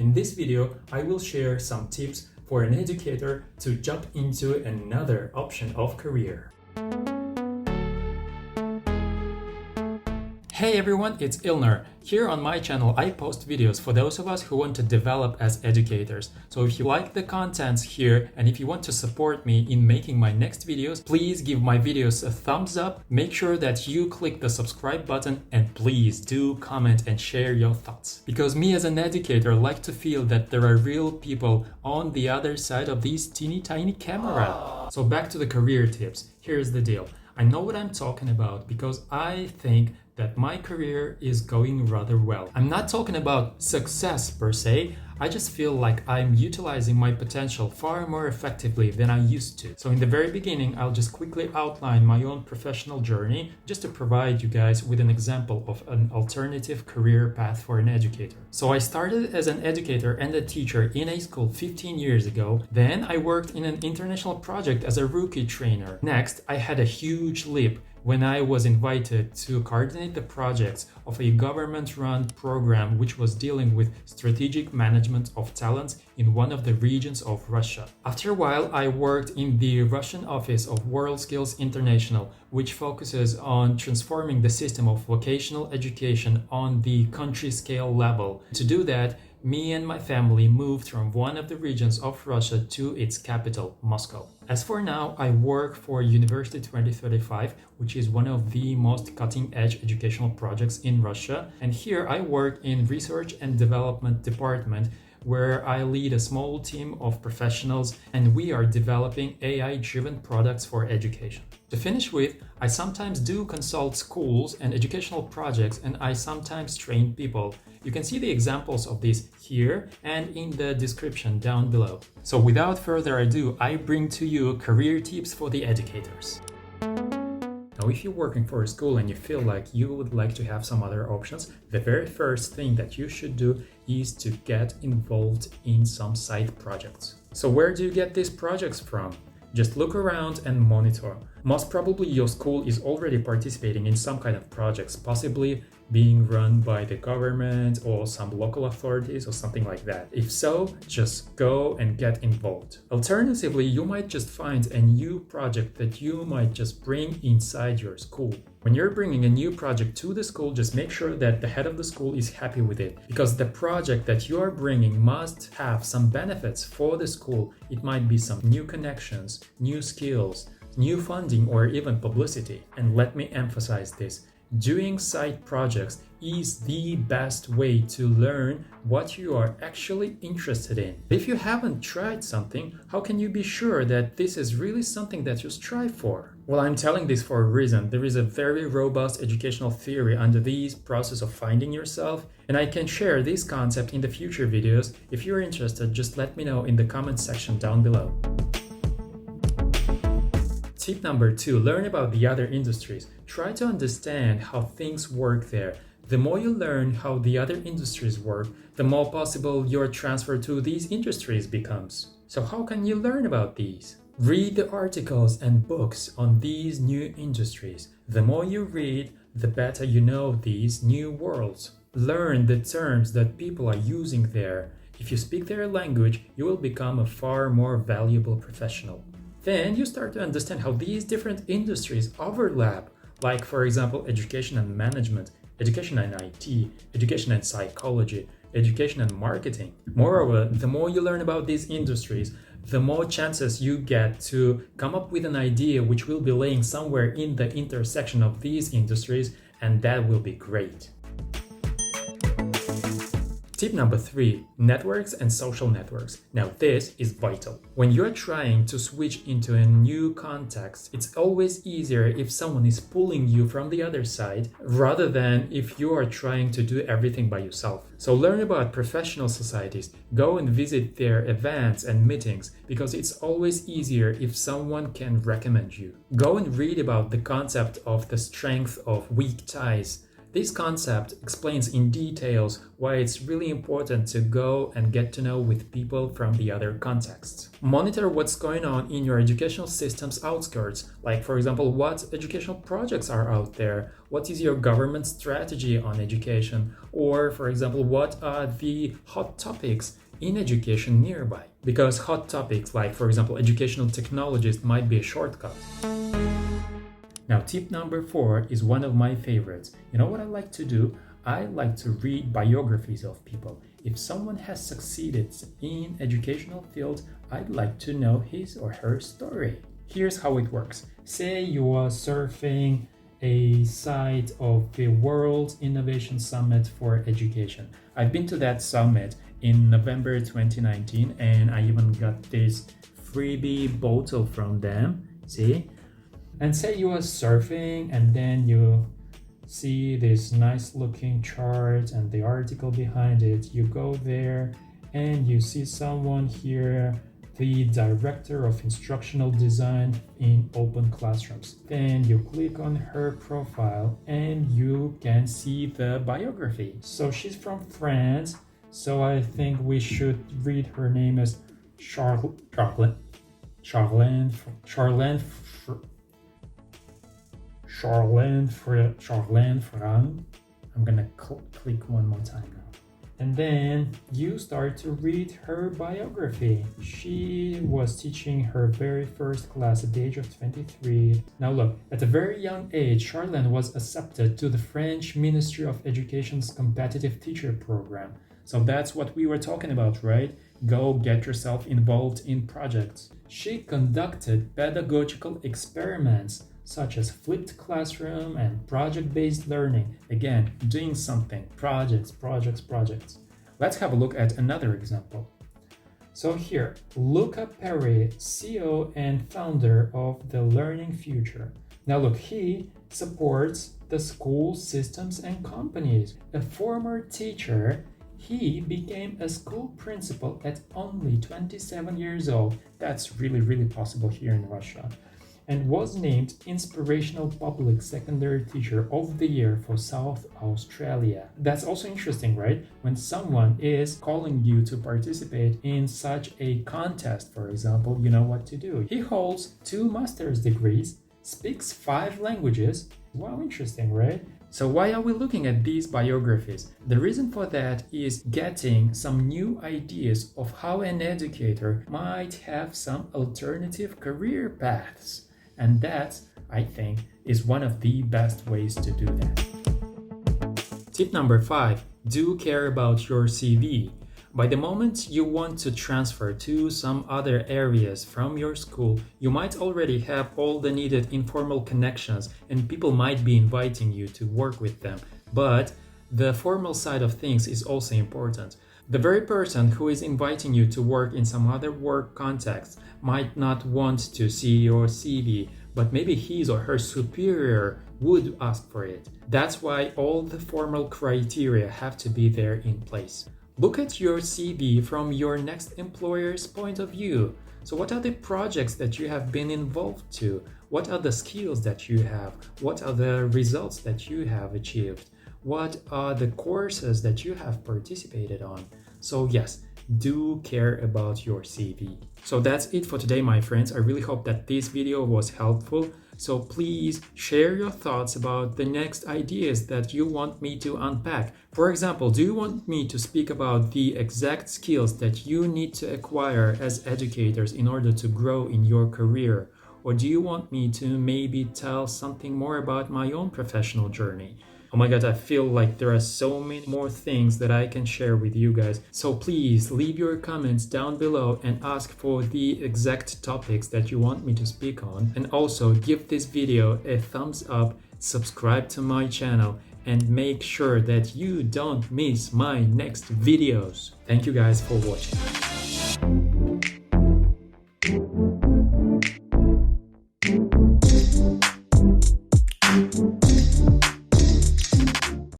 In this video, I will share some tips for an educator to jump into another option of career. Hey everyone, it's Ilnar. Here on my channel, I post videos for those of us who want to develop as educators. So if you like the contents here and if you want to support me in making my next videos, please give my videos a thumbs up, make sure that you click the subscribe button, and please do comment and share your thoughts. Because me as an educator like to feel that there are real people on the other side of these teeny tiny camera. So back to the career tips. Here's the deal. I know what I'm talking about because I think that my career is going rather well. I'm not talking about success per se, I just feel like I'm utilizing my potential far more effectively than I used to. So in the very beginning, I'll just quickly outline my own professional journey just to provide you guys with an example of an alternative career path for an educator. So I started as an educator and a teacher in a school 15 years ago. Then I worked in an international project as a rookie trainer. Next, I had a huge leap when I was invited to coordinate the projects of a government-run program which was dealing with strategic management of talents in one of the regions of Russia. After a while, I worked in the Russian office of WorldSkills International, which focuses on transforming the system of vocational education on the country scale level. To do that, me and my family moved from one of the regions of Russia to its capital, Moscow. As for now, I work for University 2035, which is one of the most cutting-edge educational projects in Russia. And here I work in research and development department, where I lead a small team of professionals and we are developing AI-driven products for education. To finish with, I sometimes do consult schools and educational projects, and I sometimes train people. You can see the examples of this here and in the description down below. So without further ado, I bring to you career tips for the educators. Now, if you're working for a school and you feel like you would like to have some other options, the very first thing that you should do is to get involved in some side projects. So where do you get these projects from? Just look around and monitor. Most probably your school is already participating in some kind of projects, possibly being run by the government or some local authorities or something like that. If so, just go and get involved. Alternatively, you might just find a new project that you might just bring inside your school. When you're bringing a new project to the school, just make sure that the head of the school is happy with it, because the project that you are bringing must have some benefits for the school. It might be some new connections, new skills, new funding, or even publicity. And let me emphasize this. Doing side projects is the best way to learn what you are actually interested in. If you haven't tried something, how can you be sure that this is really something that you strive for? Well, I'm telling this for a reason. There is a very robust educational theory under this process of finding yourself, and I can share this concept in the future videos. If you're interested, just let me know in the comment section down below. Tip number 2, learn about the other industries. Try to understand how things work there. The more you learn how the other industries work, the more possible your transfer to these industries becomes. So how can you learn about these? Read the articles and books on these new industries. The more you read, the better you know these new worlds. Learn the terms that people are using there. If you speak their language, you will become a far more valuable professional. Then you start to understand how these different industries overlap, like for example, education and management, education and IT, education and psychology, education and marketing. Moreover, the more you learn about these industries, the more chances you get to come up with an idea which will be laying somewhere in the intersection of these industries, and that will be great. Tip number 3, networks and social networks. Now this is vital. When you're trying to switch into a new context, it's always easier if someone is pulling you from the other side rather than if you are trying to do everything by yourself. So learn about professional societies, go and visit their events and meetings, because it's always easier if someone can recommend you. Go and read about the concept of the strength of weak ties. This concept explains in details why it's really important to go and get to know with people from the other contexts. Monitor what's going on in your educational system's outskirts, like for example, what educational projects are out there, what is your government strategy on education, or for example, what are the hot topics in education nearby. Because hot topics like for example, educational technologies might be a shortcut. Now, tip number 4 is one of my favorites. You know what I like to do? I like to read biographies of people. If someone has succeeded in educational field, I'd like to know his or her story. Here's how it works. Say you are surfing a site of the World Innovation Summit for Education. I've been to that summit in November 2019 and I even got this freebie bottle from them. See? And say you are surfing and then you see this nice looking chart and the article behind it. You go there and you see someone here, the director of instructional design in open classrooms. Then you click on her profile and you can see the biography. So she's from France. So I think we should read her name as Charlene Fran. I'm gonna click one more time now. And then you start to read her biography. She was teaching her very first class at the age of 23. Now look, at a very young age, Charlene was accepted to the French Ministry of Education's competitive teacher program. So that's what we were talking about, right? Go get yourself involved in projects. She conducted pedagogical experiments such as flipped classroom and project-based learning. Again, doing something, projects. Let's have a look at another example. So here, Luca Perry, CEO and founder of the Learning Future. Now look, he supports the school systems and companies. A former teacher, he became a school principal at only 27 years old. That's really possible here in Russia. And was named Inspirational Public Secondary Teacher of the Year for South Australia. That's also interesting, right? When someone is calling you to participate in such a contest, for example, you know what to do. He holds 2 master's degrees, speaks 5 languages. Wow, interesting, right? So why are we looking at these biographies? The reason for that is getting some new ideas of how an educator might have some alternative career paths. And that, I think, is one of the best ways to do that. Tip number 5, do care about your CV. By the moment you want to transfer to some other areas from your school, you might already have all the needed informal connections and people might be inviting you to work with them. But the formal side of things is also important. The very person who is inviting you to work in some other work context might not want to see your CV, but maybe his or her superior would ask for it. That's why all the formal criteria have to be there in place. Look at your CV from your next employer's point of view. So what are the projects that you have been involved to? What are the skills that you have? What are the results that you have achieved? What are the courses that you have participated on? So yes, do care about your CV. So that's it for today, my friends. I really hope that this video was helpful. So please share your thoughts about the next ideas that you want me to unpack. For example, do you want me to speak about the exact skills that you need to acquire as educators in order to grow in your career? Or do you want me to maybe tell something more about my own professional journey? Oh my god, I feel like there are so many more things that I can share with you guys. So please leave your comments down below and ask for the exact topics that you want me to speak on. And also give this video a thumbs up, subscribe to my channel, and make sure that you don't miss my next videos. Thank you guys for watching.